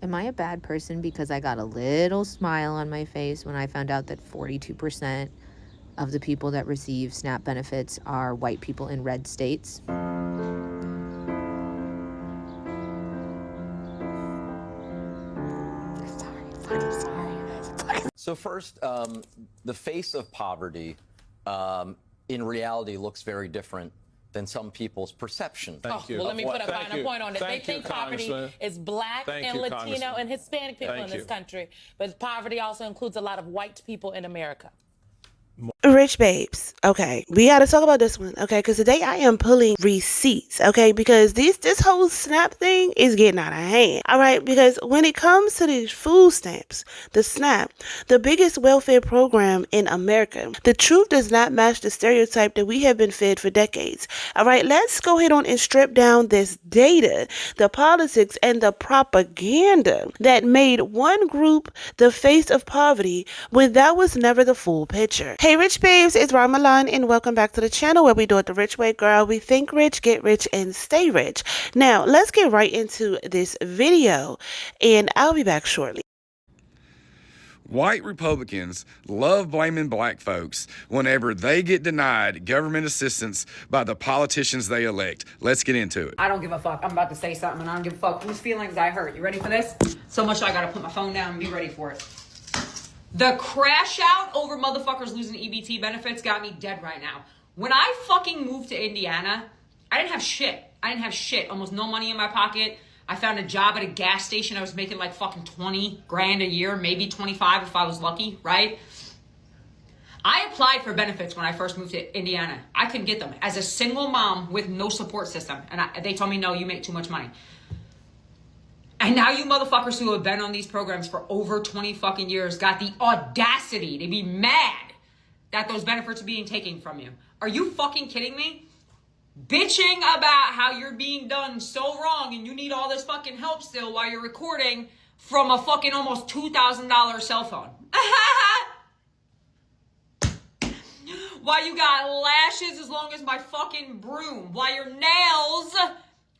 Am I a bad person because I got a little smile on my face when I found out that 42% of the people that receive SNAP benefits are white people in red states? So first, the face of poverty in reality looks very different than some people's perception. Thank you. Well, let me put a finer point on it. They think poverty is black and Latino and Hispanic people in this country, but poverty also includes a lot of white people in America. Rych Babes. Okay, we got to talk about this one. Okay, because today I am pulling receipts. Okay, because this whole SNAP thing is getting out of hand. All right, because when it comes to these food stamps, the SNAP, the biggest welfare program in America, the truth does not match the stereotype that we have been fed for decades. All right, let's go ahead on and strip down this data, the politics, and the propaganda that made one group the face of poverty when that was never the full picture. Hey, Rych Babes, it's Robyn Milan, and welcome back to the channel where we do it the rich way, girl. We think rich, get rich, and stay rich. Now, let's get right into this video, and I'll be back shortly. White Republicans love blaming black folks whenever they get denied government assistance by the politicians they elect. Let's get into it. I don't give a fuck. I'm about to say something, and I don't give a fuck whose feelings I hurt. You ready for this? So much I gotta put my phone down and be ready for it. The crash out over motherfuckers losing EBT benefits got me dead right now. When I fucking moved to Indiana, I didn't have shit. Almost no money in my pocket. I found a job at a gas station. I was making like fucking 20 grand a year, maybe 25 if I was lucky, right? I applied for benefits when I first moved to Indiana. I couldn't get them as a single mom with no support system. And they told me, no, you make too much money. And now you motherfuckers who have been on these programs for over 20 fucking years got the audacity to be mad that those benefits are being taken from you. Are you fucking kidding me? Bitching about how you're being done so wrong and you need all this fucking help still while you're recording from a fucking almost $2,000 cell phone. Why you got lashes as long as my fucking broom. Why your nails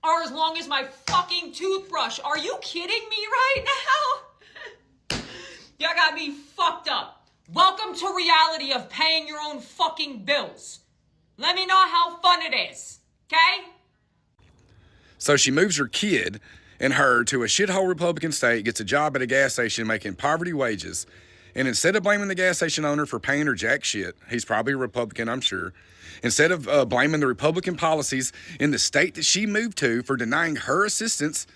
are as long as my fucking toothbrush. Are you kidding me right now? Y'all got me fucked up. Welcome to reality of paying your own fucking bills. Let me know how fun it is, okay? So she moves her kid and her to a shithole Republican state, gets a job at a gas station making poverty wages, and instead of blaming the gas station owner for paying her jack shit, he's probably a Republican, I'm sure, instead of blaming the Republican policies in the state that she moved to for denying her assistance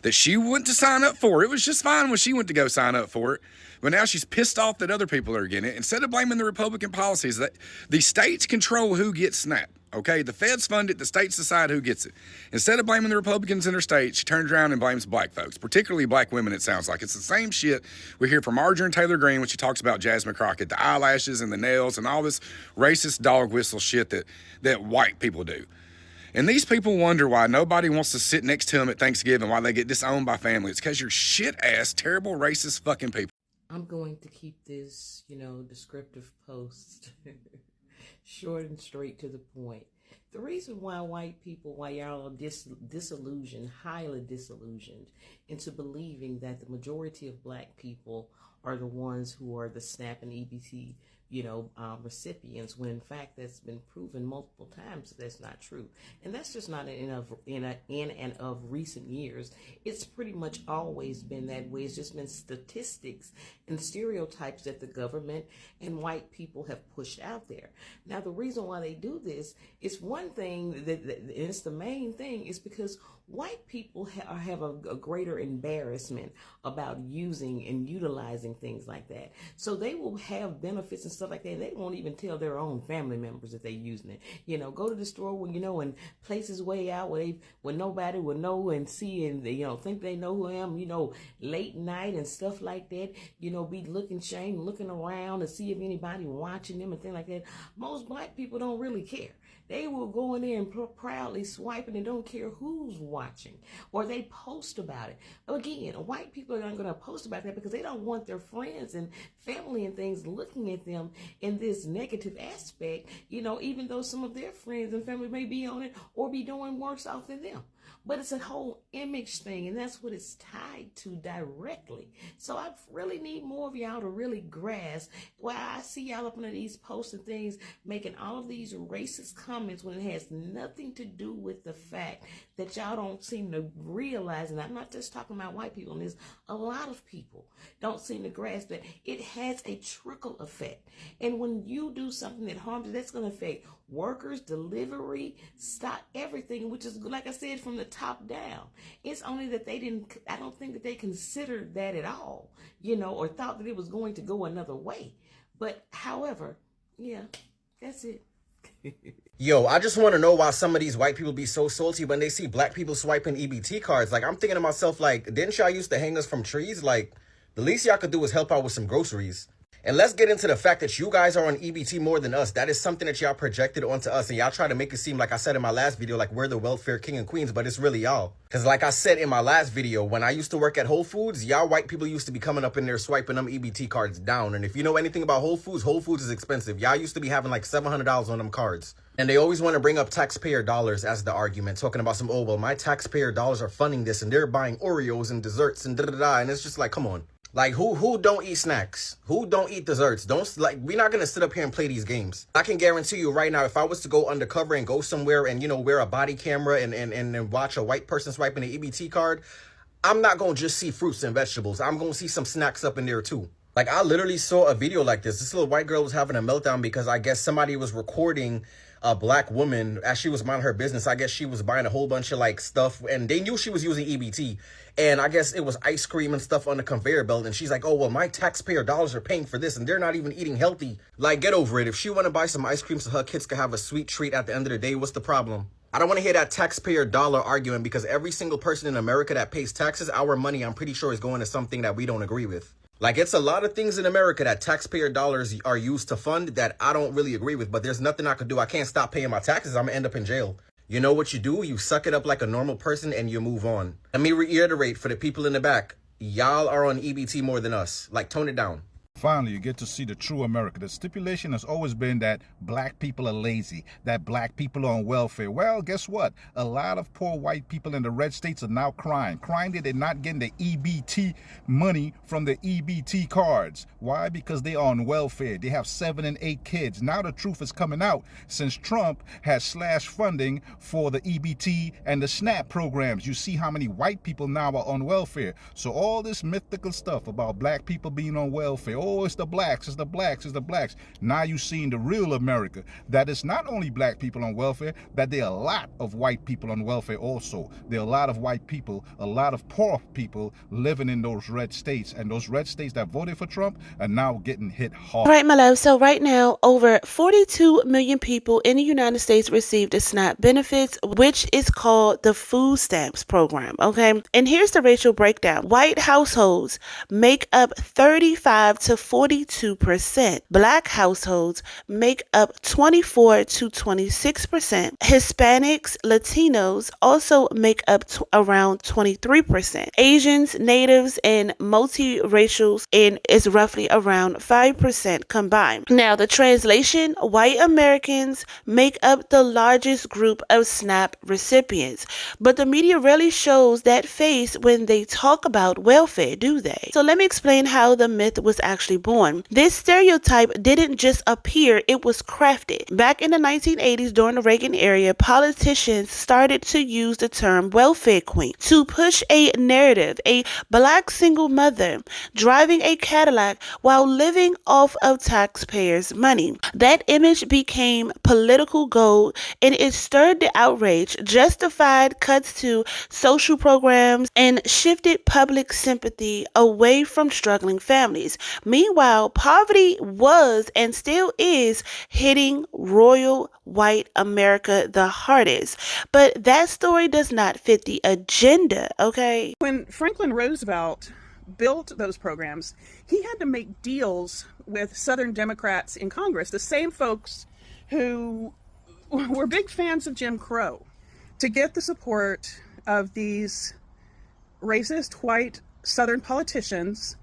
that she went to sign up for. It was just fine when she went to go sign up for it. But now she's pissed off that other people are getting it. Instead of blaming the Republican policies, that the states control who gets SNAP. Okay, the feds fund it, the states decide who gets it. Instead of blaming the Republicans in her state, she turns around and blames black folks, particularly black women, it sounds like. It's the same shit we hear from Marjorie Taylor Greene when she talks about Jasmine Crockett, the eyelashes and the nails and all this racist dog whistle shit that white people do. And these people wonder why nobody wants to sit next to them at Thanksgiving, why they get disowned by family. It's because you're shit-ass, terrible, racist fucking people. I'm going to keep this, descriptive post short and straight to the point. The reason why why y'all are disillusioned, highly disillusioned, into believing that the majority of black people are the ones who are the SNAP and EBT, recipients, when in fact that's been proven multiple times that that's not true. And that's just not in and of recent years. It's pretty much always been that way. It's just been statistics and stereotypes that the government and white people have pushed out there. Now, the reason why they do this is one thing, that it's the main thing, is because white people have a greater embarrassment about using and utilizing things like that. So they will have benefits and stuff like that, and they won't even tell their own family members that they're using it. Go to the store when, and places way out where nobody will know and see and, think they know who I am, late night and stuff like that, be looking around to see if anybody watching them and things like that. Most black people don't really care. They will go in there and proudly swiping and don't care who's watching, or they post about it. Again, white people are not going to post about that because they don't want their friends and family and things looking at them in this negative aspect, even though some of their friends and family may be on it or be doing worse off than them. but it's a whole image thing, and that's what it's tied to directly. So I really need more of y'all to really grasp why I see y'all up under these posts and things making all of these racist comments when it has nothing to do with the fact that y'all don't seem to realize, and I'm not just talking about white people, and there's a lot of people don't seem to grasp that it has a trickle effect. And when you do something that harms, that's going to affect workers, delivery, stock, everything, which is, like I said, from the top down. It's only that I don't think that they considered that at all, or thought that it was going to go another way. But however, yeah, that's it. Yo, I just want to know why some of these white people be so salty when they see black people swiping EBT cards. Like, I'm thinking to myself, like, didn't y'all used to hang us from trees? Like, the least y'all could do is help out with some groceries. And let's get into the fact that you guys are on EBT more than us. That is something that y'all projected onto us. And y'all try to make it seem, like I said in my last video, like we're the welfare king and queens, but it's really y'all. Because like I said in my last video, when I used to work at Whole Foods, y'all white people used to be coming up in there swiping them EBT cards down. And if you know anything about Whole Foods is expensive. Y'all used to be having like $700 on them cards. And they always want to bring up taxpayer dollars as the argument, talking about some, oh, well, my taxpayer dollars are funding this and they're buying Oreos and desserts and da-da-da. And it's just like, come on. Like, who don't eat snacks? Who don't eat desserts? We're not going to sit up here and play these games. I can guarantee you right now, if I was to go undercover and go somewhere and, wear a body camera and watch a white person swiping an EBT card, I'm not going to just see fruits and vegetables. I'm going to see some snacks up in there too. Like, I literally saw a video like this. This little white girl was having a meltdown because I guess somebody was recording a black woman as she was minding her business. I guess she was buying a whole bunch of like stuff and they knew she was using EBT. And I guess it was ice cream and stuff on the conveyor belt. And she's like, oh, well, my taxpayer dollars are paying for this and they're not even eating healthy. Like, get over it. If she want to buy some ice cream so her kids can have a sweet treat at the end of the day, what's the problem? I don't want to hear that taxpayer dollar argument because every single person in America that pays taxes, our money, I'm pretty sure is going to something that we don't agree with. Like, it's a lot of things in America that taxpayer dollars are used to fund that I don't really agree with, but there's nothing I could do. I can't stop paying my taxes. I'm gonna end up in jail. You know what you do? You suck it up like a normal person and you move on. Let me reiterate for the people in the back. Y'all are on EBT more than us. Like, tone it down. Finally, you get to see the true America. The stipulation has always been that black people are lazy, that black people are on welfare. Well, guess what? A lot of poor white people in the red states are now crying that they're not getting the EBT money from the EBT cards. Why? Because they are on welfare. They have 7 and 8 kids. Now the truth is coming out since Trump has slashed funding for the EBT and the SNAP programs. You see how many white people now are on welfare. So all this mythical stuff about black people being on welfare, oh, it's the blacks, it's the blacks, it's the blacks. Now you're seeing the real America, that it's not only black people on welfare, that there are a lot of white people on welfare also. There are a lot of white people, a lot of poor people living in those red states. And those red states that voted for Trump are now getting hit hard. Right, my love. So right now, over 42 million people in the United States received the SNAP benefits, which is called the food stamps program. Okay. And here's the racial breakdown. White households make up 35 to 42%. Black households make up 24 to 26%. Hispanics, Latinos also make up around 23%. Asians, natives, and multiracials is roughly around 5% combined. Now, the translation, white Americans make up the largest group of SNAP recipients, but the media rarely shows that face when they talk about welfare, do they? So let me explain how the myth was actually born. This stereotype didn't just appear, it was crafted. Back in the 1980s, during the Reagan era, politicians started to use the term welfare queen to push a narrative, a black single mother driving a Cadillac while living off of taxpayers' money. That image became political gold and it stirred the outrage, justified cuts to social programs, and shifted public sympathy away from struggling families. Meanwhile, poverty was and still is hitting royal white America the hardest. But that story does not fit the agenda, okay? When Franklin Roosevelt built those programs, he had to make deals with Southern Democrats in Congress, the same folks who were big fans of Jim Crow, to get the support of these racist white Southern politicians.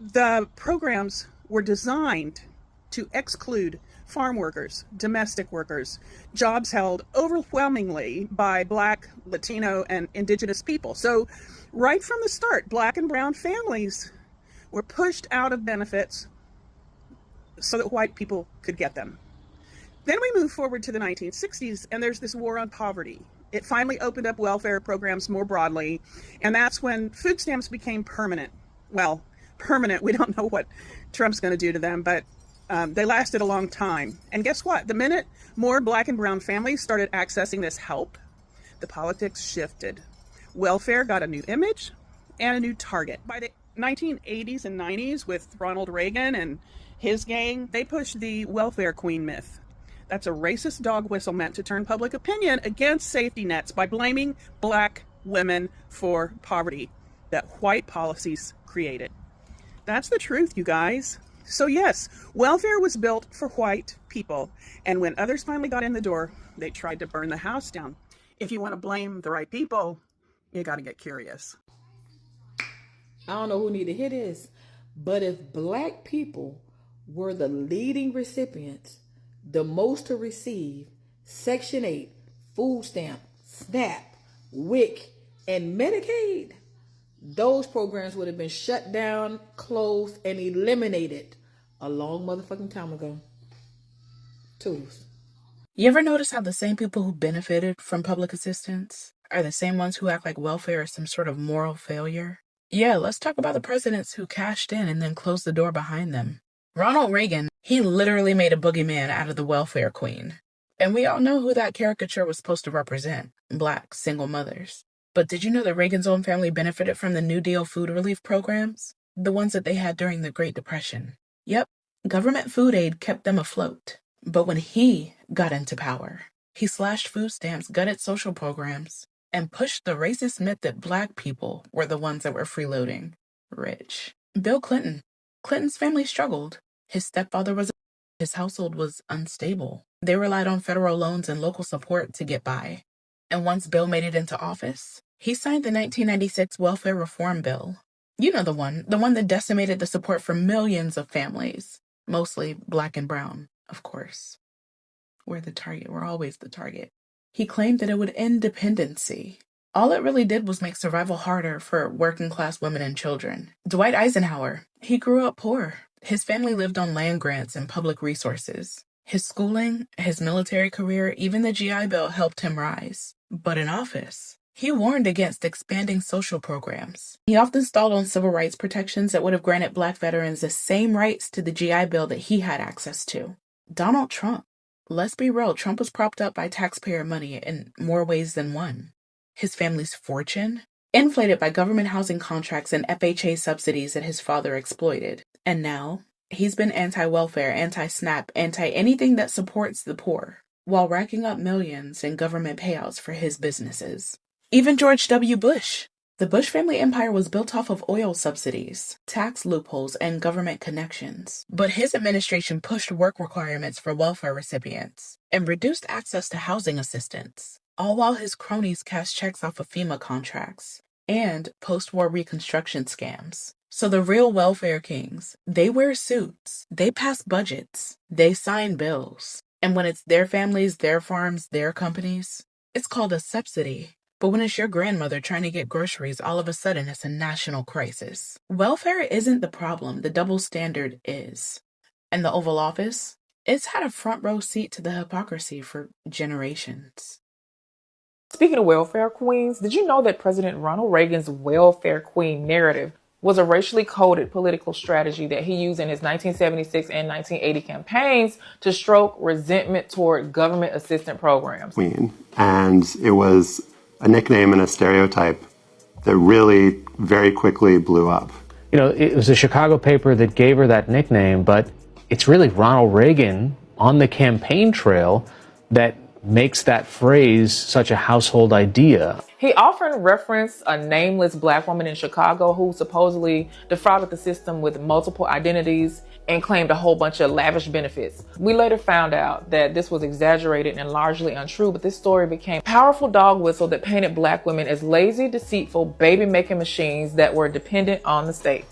The programs were designed to exclude farm workers, domestic workers, jobs held overwhelmingly by Black, Latino, and Indigenous people. So right from the start, Black and brown families were pushed out of benefits so that white people could get them. Then we move forward to the 1960s, and there's this war on poverty. It finally opened up welfare programs more broadly, and that's when food stamps became permanent. Well, permanent, we don't know what Trump's going to do to them, but they lasted a long time. And guess what? The minute more Black and brown families started accessing this help, the politics shifted. Welfare got a new image and a new target. By the 1980s and 90s, with Ronald Reagan and his gang, they pushed the welfare queen myth. That's a racist dog whistle meant to turn public opinion against safety nets by blaming Black women for poverty that white policies created. That's the truth, you guys. So yes, welfare was built for white people, and when others finally got in the door, they tried to burn the house down. If you want to blame the right people, you got to get curious. I don't know who need to hear this, but if Black people were the leading recipients, the most to receive Section 8, food stamp, SNAP, WIC, and Medicaid, those programs would have been shut down, closed, and eliminated a long motherfucking time ago. Toodles. You ever notice how the same people who benefited from public assistance are the same ones who act like welfare is some sort of moral failure? Yeah, let's talk about the presidents who cashed in and then closed the door behind them. Ronald Reagan, he literally made a boogeyman out of the welfare queen. And we all know who that caricature was supposed to represent, Black single mothers. But did you know that Reagan's own family benefited from the New Deal food relief programs? The ones that they had during the Great Depression. Yep, government food aid kept them afloat. But when he got into power, he slashed food stamps, gutted social programs, and pushed the racist myth that Black people were the ones that were freeloading rich. Bill Clinton. Clinton's family struggled. His stepfather his household was unstable. They relied on federal loans and local support to get by. And once Bill made it into office, he signed the 1996 Welfare Reform Bill. You know the one that decimated the support for millions of families, mostly Black and brown, of course. We're the target. We're always the target. He claimed that it would end dependency. All it really did was make survival harder for working-class women and children. Dwight Eisenhower, he grew up poor. His family lived on land grants and public resources. His schooling, his military career, even the GI Bill helped him rise. But in office, he warned against expanding social programs. He often stalled on civil rights protections that would have granted Black veterans the same rights to the GI Bill that he had access to. Donald Trump. Let's be real, Trump was propped up by taxpayer money in more ways than one. His family's fortune, inflated by government housing contracts and FHA subsidies that his father exploited. And now, he's been anti-welfare, anti-SNAP, anti-anything that supports the poor, while racking up millions in government payouts for his businesses. Even George W. Bush. The Bush family empire was built off of oil subsidies, tax loopholes, and government connections. But his administration pushed work requirements for welfare recipients and reduced access to housing assistance, all while his cronies cashed checks off of FEMA contracts and post-war reconstruction scams. So the real welfare kings, they wear suits, they pass budgets, they sign bills. And when it's their families, their farms, their companies, it's called a subsidy. But when it's your grandmother trying to get groceries, all of a sudden it's a national crisis. Welfare isn't the problem, the double standard is. And the Oval Office, it's had a front row seat to the hypocrisy for generations. Speaking of welfare queens, did you know that President Ronald Reagan's welfare queen narrative was a racially coded political strategy that he used in his 1976 and 1980 campaigns to stroke resentment toward government assistance programs? Queen, and it was a nickname and a stereotype that really very quickly blew up. You know, it was a Chicago paper that gave her that nickname, but it's really Ronald Reagan on the campaign trail that makes that phrase such a household idea. He often referenced a nameless Black woman in Chicago who supposedly defrauded the system with multiple identities and claimed a whole bunch of lavish benefits. We later found out that this was exaggerated and largely untrue, but this story became a powerful dog whistle that painted Black women as lazy, deceitful, baby-making machines that were dependent on the state.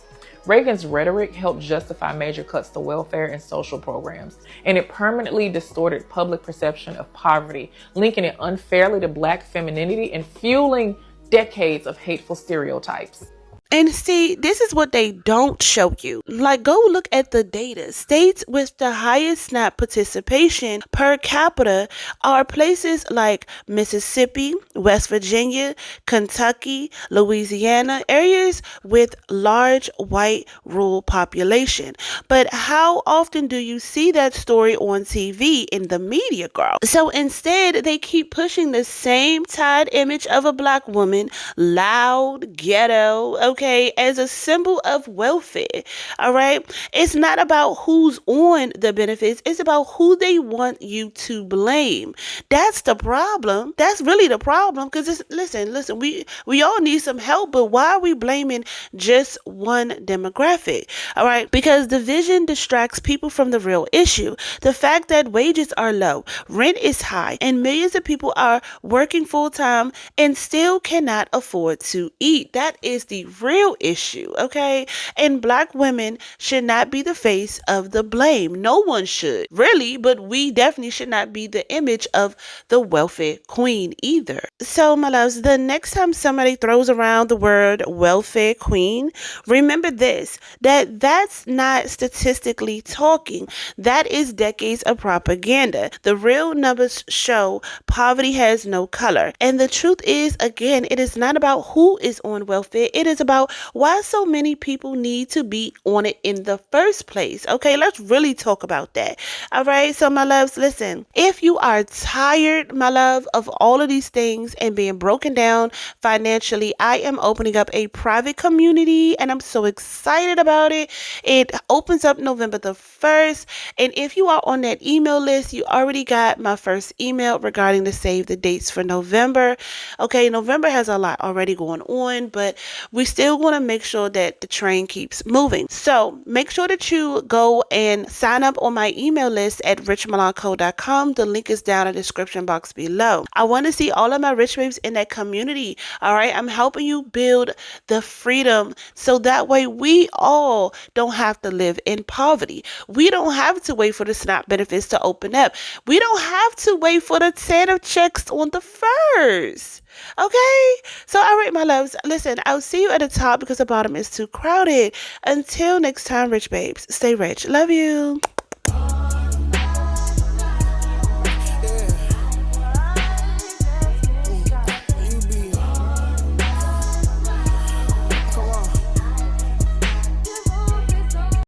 Reagan's rhetoric helped justify major cuts to welfare and social programs, and it permanently distorted public perception of poverty, linking it unfairly to Black femininity and fueling decades of hateful stereotypes. And see, this is what they don't show you. Like, go look at the data. States with the highest SNAP participation per capita are places like Mississippi, West Virginia, Kentucky, Louisiana, areas with large white rural population. But how often do you see that story on TV in the media, girl? So instead, they keep pushing the same tired image of a Black woman, loud, ghetto, okay, as a symbol of welfare. All right. It's not about who's on the benefits. It's about who they want you to blame. That's the problem. That's really the problem. Because listen, we all need some help, but why are we blaming just one demographic? All right. Because division distracts people from the real issue. The fact that wages are low, rent is high, and millions of people are working full time and still cannot afford to eat. That is the real issue, okay? And Black women should not be the face of the blame. No one should, really, but we definitely should not be the image of the welfare queen either. So, my loves, the next time somebody throws around the word welfare queen, remember this, that's not statistically talking. That is decades of propaganda. The real numbers show poverty has no color. And the truth is, again, it is not about who is on welfare. It is about why so many people need to be on it in the first place. Okay, let's really talk about that. All right, so my loves, listen, if you are tired, my love, of all of these things and being broken down financially, I am opening up a private community and I'm so excited about it. It opens up November the 1st. And if you are on that email list, you already got my first email regarding the save the dates for November. Okay, November has a lot already going on, but we still want to make sure that the train keeps moving. So make sure that you go and sign up on my email list at richmilanco.com. The link is down in the description box below. I want to see all of my rich babes in that community. All right, I'm helping you build the freedom so that way we all don't have to live in poverty. We don't have to wait for the SNAP benefits to open up. We don't have to wait for the Santa checks on the 1st. Okay, so all right, my loves, listen, I'll see you at the top because the bottom is too crowded. Until next time, rich babes, stay rich. Love you.